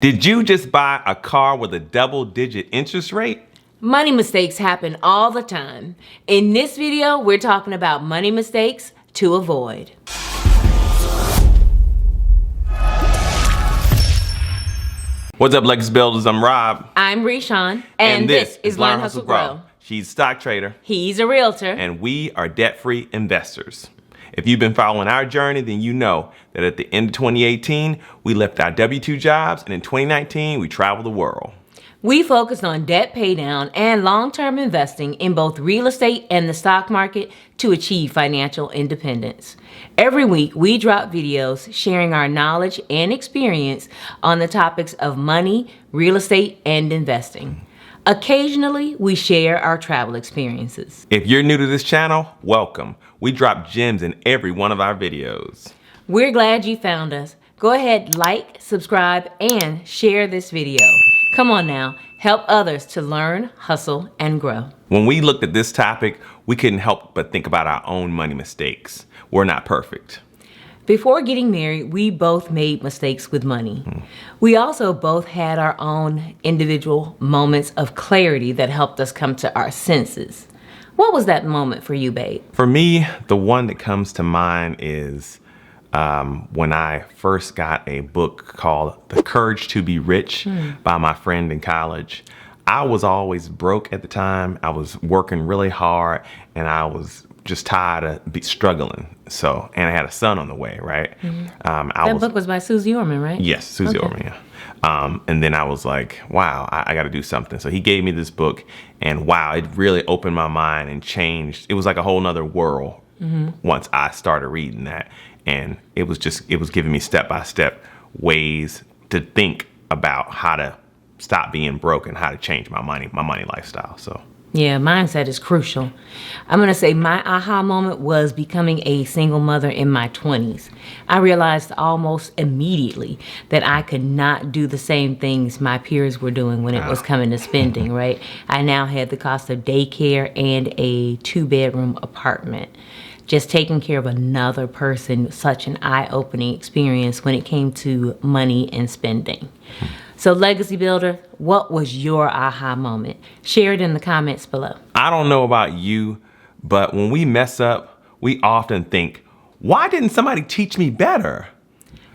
Did you just buy a car with a double-digit interest rate? Money mistakes happen all the time. In this video, we're talking about money mistakes to avoid. What's up, Legacy Builders? I'm Rob. I'm Reshawn, and this is Learn, Hustle, Grow. She's a stock trader. He's a realtor. And we are debt-free investors. If you've been following our journey, then you know that at the end of 2018, we left our W-2 jobs, and in 2019, we traveled the world. We focused on debt paydown and long-term investing in both real estate and the stock market to achieve financial independence. Every week, we drop videos sharing our knowledge and experience on the topics of money, real estate, and investing. Occasionally, we share our travel experiences. If you're new to this channel, welcome. We drop gems in every one of our videos. We're glad you found us. Go ahead, like, subscribe, and share this video. Come on now, help others to learn, hustle, and grow. When we looked at this topic, we couldn't help but think about our own money mistakes. We're not perfect. Before getting married, we both made mistakes with money. We also both had our own individual moments of clarity that helped us come to our senses. What was that moment for you, babe? For me, the one that comes to mind is when I first got a book called The Courage to Be Rich by my friend in college. I was always broke at the time. I was working really hard and I was just tired of struggling. So, and I had a son on the way, right? That book was by Susie Orman, right? Yes, Susie Orman, yeah. And then I was like, wow, I got to do something. So he gave me this book and wow, it really opened my mind and changed. It was like a whole nother world once I started reading that. And it was giving me step-by-step ways to think about how to stop being broke and how to change my money lifestyle. So yeah, mindset is crucial. I'm gonna say my aha moment was becoming a single mother in my 20s. I realized almost immediately that I could not do the same things my peers were doing when it was coming to spending, right? I now had the cost of daycare and a 2-bedroom apartment. Just taking care of another person, such an eye-opening experience when it came to money and spending. So Legacy Builder, what was your aha moment? Share it in the comments below. I don't know about you, but when we mess up, we often think, why didn't somebody teach me better?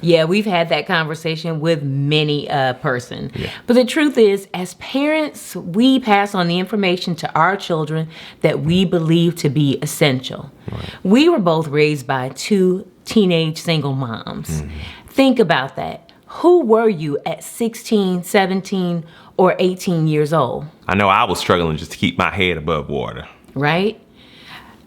Yeah, we've had that conversation with many person. Yeah. But the truth is, as parents, we pass on the information to our children that we believe to be essential. Right. We were both raised by 2 teenage single moms. Think about that. Who were you at 16, 17, or 18 years old? I know I was struggling just to keep my head above water. Right?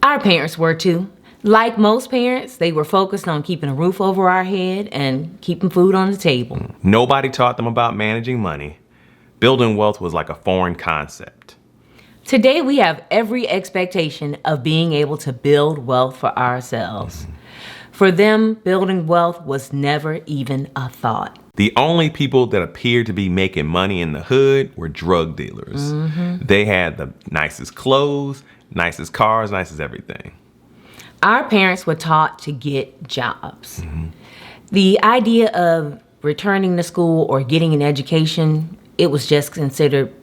Our parents were too. Like most parents, they were focused on keeping a roof over our head and keeping food on the table. Nobody taught them about managing money. Building wealth was like a foreign concept. Today, we have every expectation of being able to build wealth for ourselves. For them, building wealth was never even a thought. The only people that appeared to be making money in the hood were drug dealers. They had the nicest clothes, nicest cars, nicest everything. Our parents were taught to get jobs. The idea of returning to school or getting an education, it was just considered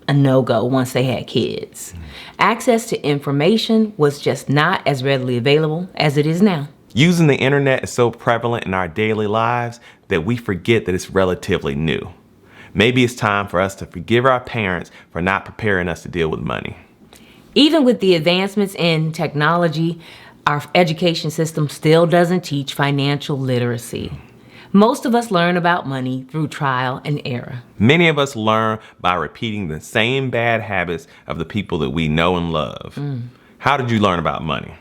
a no-go once they had kids. Access to information was just not as readily available as it is now. Using the internet is so prevalent in our daily lives that we forget that it's relatively new. Maybe it's time for us to forgive our parents for not preparing us to deal with money. Even with the advancements in technology, our education system still doesn't teach financial literacy. Most of us learn about money through trial and error. Many of us learn by repeating the same bad habits of the people that we know and love. How did you learn about money?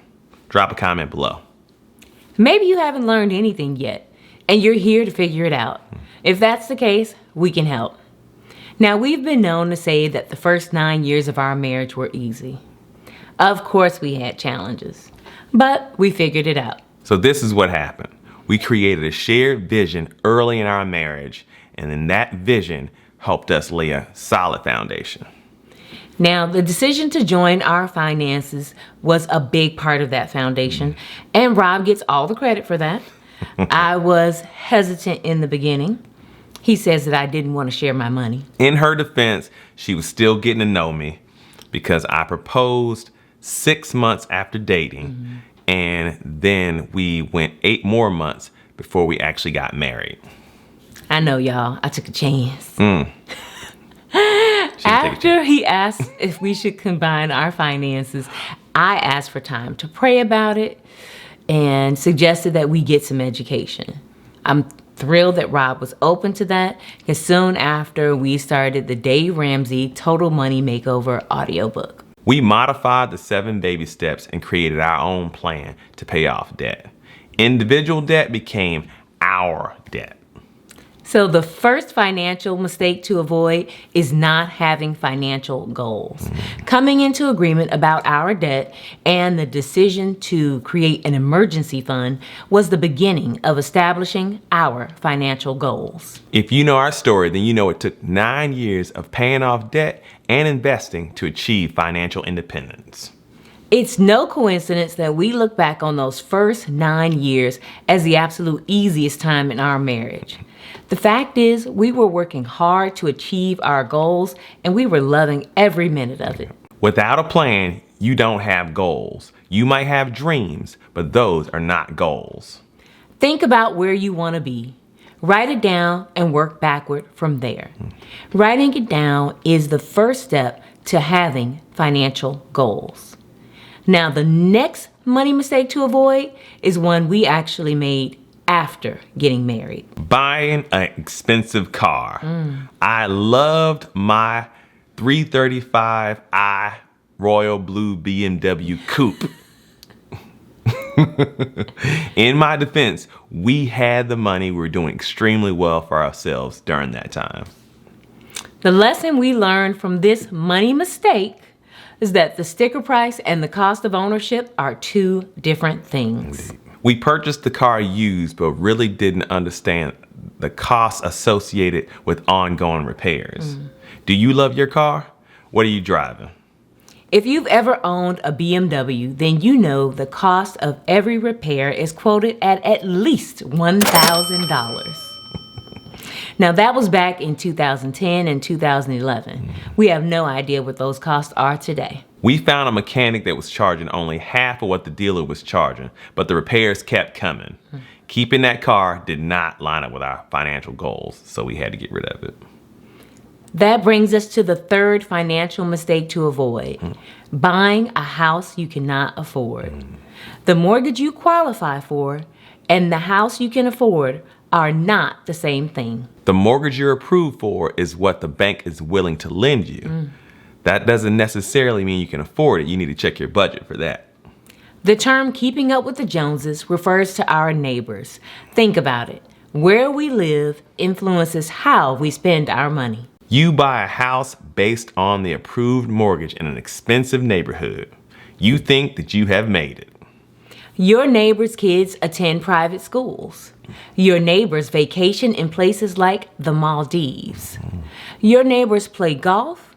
Drop a comment below. Maybe you haven't learned anything yet, and you're here to figure it out. If that's the case, we can help. Now, we've been known to say that the first 9 years of our marriage were easy. Of course, we had challenges, but we figured it out. So this is what happened. We created a shared vision early in our marriage, and then that vision helped us lay a solid foundation. Now, the decision to join our finances was a big part of that foundation, and Rob gets all the credit for that. I was hesitant in the beginning. He says that I didn't want to share my money. In her defense, she was still getting to know me because I proposed 6 months after dating, and then we went 8 more months before we actually got married. I know, y'all. I took a chance. She After he asked if we should combine our finances, I asked for time to pray about it and suggested that we get some education. I'm thrilled that Rob was open to that, because soon after we started the Dave Ramsey Total Money Makeover audiobook. We modified the 7 baby steps and created our own plan to pay off debt. Individual debt became our debt. So the first financial mistake to avoid is not having financial goals. Coming into agreement about our debt and the decision to create an emergency fund was the beginning of establishing our financial goals. If you know our story, then you know it took 9 years of paying off debt and investing to achieve financial independence. It's no coincidence that we look back on those first 9 years as the absolute easiest time in our marriage. The fact is, we were working hard to achieve our goals, and we were loving every minute of it. Without a plan, you don't have goals. You might have dreams, but those are not goals. Think about where you want to be. Write it down and work backward from there. Writing it down is the first step to having financial goals. Now, the next money mistake to avoid is one we actually made after getting married. Buying an expensive car. I loved my 335i Royal Blue BMW Coupe. In my defense, we had the money. We were doing extremely well for ourselves during that time. The lesson we learned from this money mistake is that the sticker price and the cost of ownership are two different things. We purchased the car used, but really didn't understand the costs associated with ongoing repairs. Do you love your car? What are you driving? If you've ever owned a BMW, then you know the cost of every repair is quoted at least $1,000. Now, that was back in 2010 and 2011. We have no idea what those costs are today. We found a mechanic that was charging only half of what the dealer was charging, but the repairs kept coming. Keeping that car did not line up with our financial goals, so we had to get rid of it. That brings us to the third financial mistake to avoid. Buying a house you cannot afford. The mortgage you qualify for and the house you can afford are not the same thing. The mortgage you're approved for is what the bank is willing to lend you. That doesn't necessarily mean you can afford it. You need to check your budget for that. The term keeping up with the Joneses refers to our neighbors. Think about it. Where we live influences how we spend our money. You buy a house based on the approved mortgage in an expensive neighborhood. You think that you have made it. Your neighbors' kids attend private schools. Your neighbors vacation in places like the Maldives. Your neighbors play golf,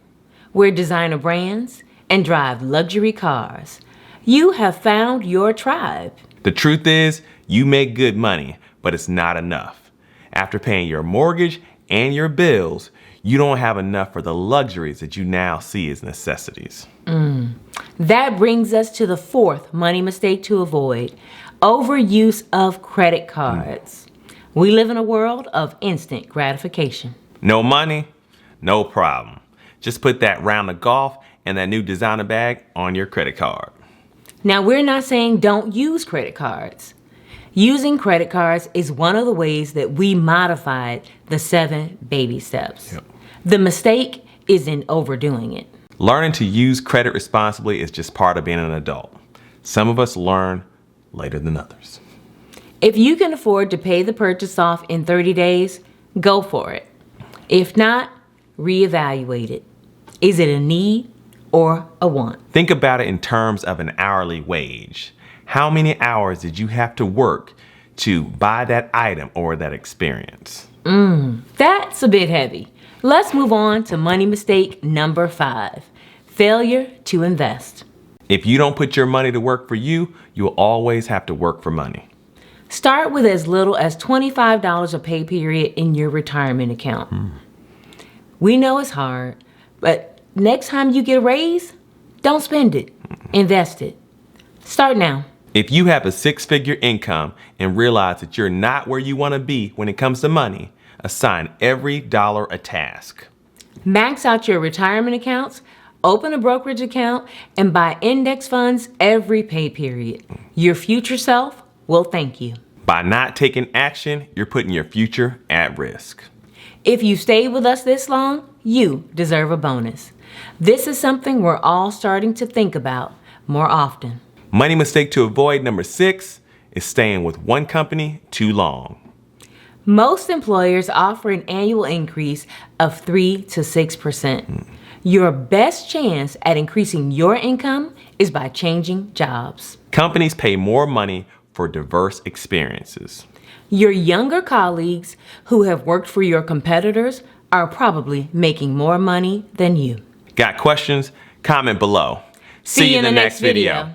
wear designer brands, and drive luxury cars. You have found your tribe. The truth is, you make good money, but it's not enough. After paying your mortgage and your bills, you don't have enough for the luxuries that you now see as necessities. That brings us to the fourth money mistake to avoid: overuse of credit cards. We live in a world of instant gratification. No money, no problem. Just put that round of golf and that new designer bag on your credit card. Now, we're not saying don't use credit cards. Using credit cards is one of the ways that we modified the 7 baby steps. The mistake is in overdoing it. Learning to use credit responsibly is just part of being an adult. Some of us learn later than others. If you can afford to pay the purchase off in 30 days, go for it. If not, reevaluate it. Is it a need or a want? Think about it in terms of an hourly wage. How many hours did you have to work to buy that item or that experience? That's a bit heavy. Let's move on to money mistake number 5, failure to invest. If you don't put your money to work for you, you'll always have to work for money. Start with as little as $25 a pay period in your retirement account. We know it's hard, but next time you get a raise, don't spend it. Invest it. Start now. If you have a six-figure income and realize that you're not where you want to be when it comes to money, assign every dollar a task. Max out your retirement accounts, open a brokerage account, and buy index funds every pay period. Your future self will thank you. By not taking action, you're putting your future at risk. If you stayed with us this long, you deserve a bonus. This is something we're all starting to think about more often. Money mistake to avoid number 6 is staying with one company too long. Most employers offer an annual increase of 3 to 6%. Your best chance at increasing your income is by changing jobs. Companies pay more money for diverse experiences. Your younger colleagues who have worked for your competitors are probably making more money than you. Got questions? Comment below. See you in the next video.